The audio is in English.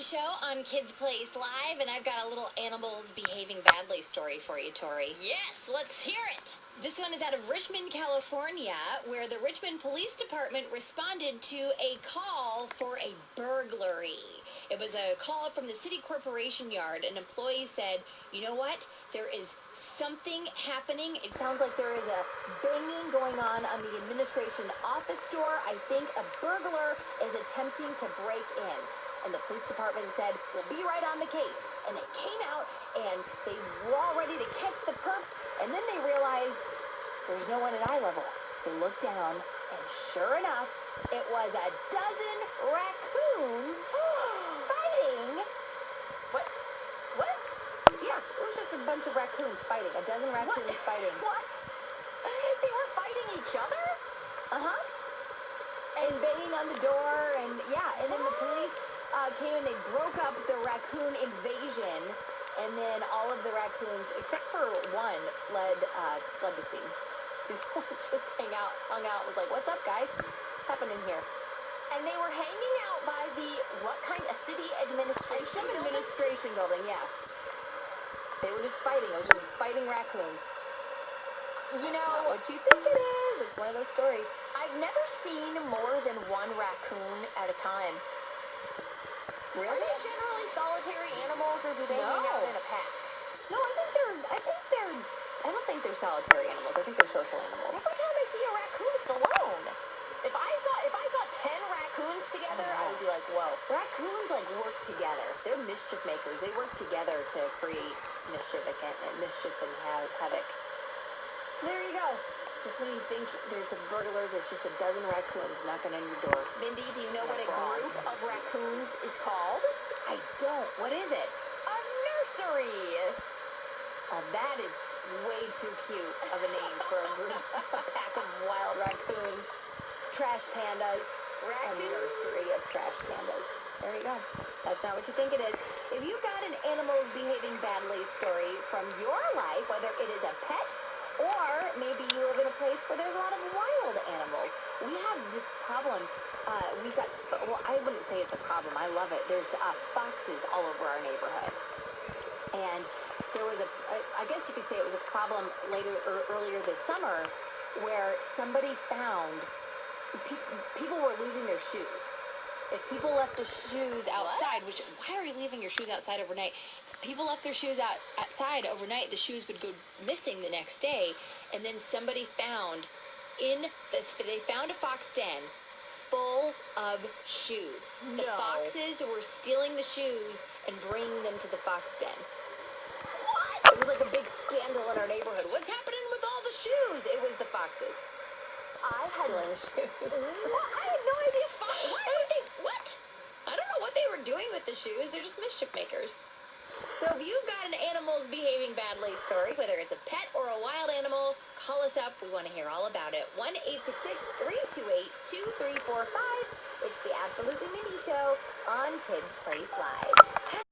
Show on Kids Place Live, and I've got a little animals behaving badly story for you, Tori. Yes, let's hear it. This one is out of Richmond, California, where the Richmond Police Department responded to a call for a burglary. It was a call from the city corporation yard. An employee said, you know what? There is something happening. It sounds like there is a banging going on the administration office door. I think a burglar is attempting to break in. And the police department said, we'll be right on the case. And they came out, and they were all ready to catch the perps, and then they realized there's no one at eye level. They looked down, and sure enough, it was a dozen raccoons fighting. What? Yeah, it was just a bunch of raccoons fighting. A dozen raccoons fighting. What? They were fighting each other? Uh-huh. And banging on the door, and and then the police came and they broke up the raccoon invasion, and then all of the raccoons, except for one, fled the scene. The other one just hung out, was like, what's up, guys? What's happening here? And they were hanging out by the, what kind of city administration? Some administration building, yeah. They were just fighting. It was just fighting raccoons. You know, not what you think it is. It's one of those stories. I've never seen more than one raccoon at a time. Really? Are they generally solitary animals, or do they hang out in a pack? No, I don't think they're solitary animals. I think they're social animals. Every time I see a raccoon, it's alone. If I saw 10 raccoons together, I would be like, whoa. Raccoons work together. They're mischief makers. They work together to create mischief and havoc. So there you go. Just when you think there's some burglars, it's just a dozen raccoons knocking on your door. Mindy, do you know what a group of raccoons is called? I don't. What is it? A nursery. That is way too cute of a name for a pack of wild raccoons. Trash pandas. A nursery of trash pandas. There you go. That's not what you think it is. If you got an animals behaving badly story from your life, whether it is a pet or maybe you live in a place where there's a lot of wild animals. We have this problem. I wouldn't say it's a problem. I love it. There's foxes all over our neighborhood. And there was I guess you could say it was a problem earlier this summer where somebody found people were losing their shoes. If people left their shoes outside, why are you leaving your shoes outside overnight? If people left their shoes outside overnight, the shoes would go missing the next day, and then somebody they found a fox den full of shoes. No. The foxes were stealing the shoes and bringing them to the fox den. What? It was like a big scandal in our neighborhood. What's happening with all the shoes? It was the foxes. Stealing the shoes. What? I had no idea. What? I don't know what they were doing with the shoes. They're just mischief makers. So if you've got an animals behaving badly story, whether it's a pet or a wild animal, call us up. We want to hear all about it. 1-866-328-2345. It's the Absolutely Mindy Show on Kids Place Live.